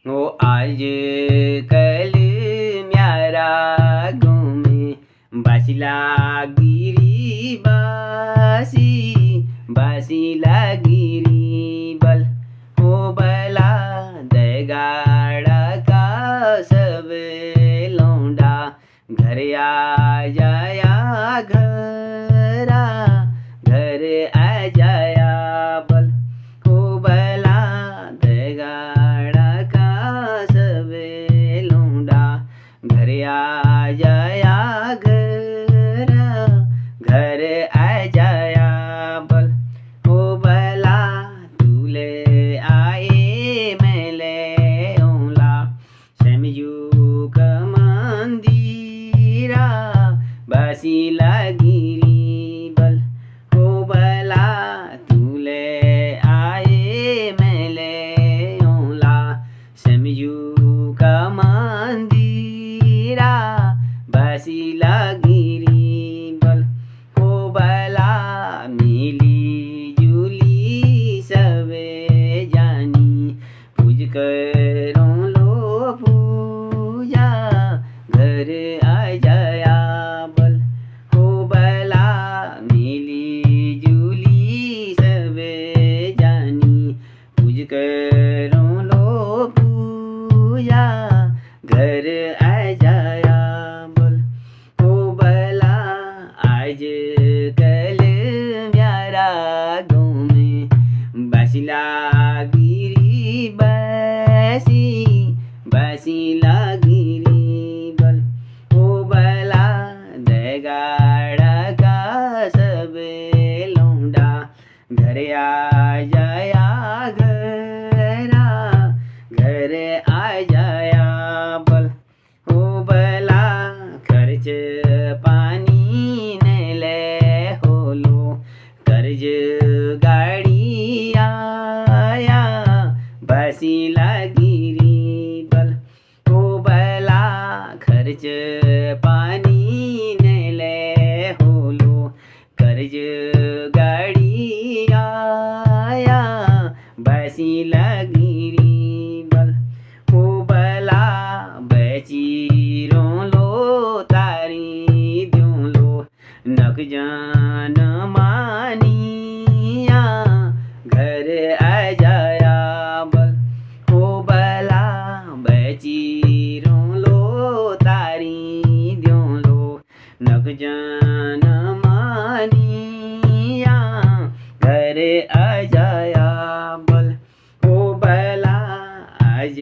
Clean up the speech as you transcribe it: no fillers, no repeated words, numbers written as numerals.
ओ आज कल म्यारा घूमे बासिला गिरी बासी बासिला गिरी बल ओ बला दगाड़ा का सब लौंडा घर आ जाया घरा घर आ जाया बल ओ बला दगाड़ा का सब लौंडा घर आ जाया घरा घर आ जाया बल ओ बला तूले आए मेले ओला समझू कमंदीरा बासिला गिरी बल ओ बला तूले आए मेले ओला समझू कमंदीरा बासिला गिरी बल ओ बला मिली जुली सबे जानी पूज करो लो पूजा घर आ जाया बल ओ बला मिली जुली सबे जानी पूज करो लो पूजा घर आ जाया बल ओ बला आज कल म्यारा गाँव में बासिला गिरी बासी बासिला गिरी बल ओ बला दगाड़ा का सब लौंडा घर आ जाया घरा घर आ जाया बल ओ बला खर्च पानी ने ले होलो कर्ज गाड़ी आया बासिला गिरी बल ओ बला खर्च पानी ने ले होलो कर्ज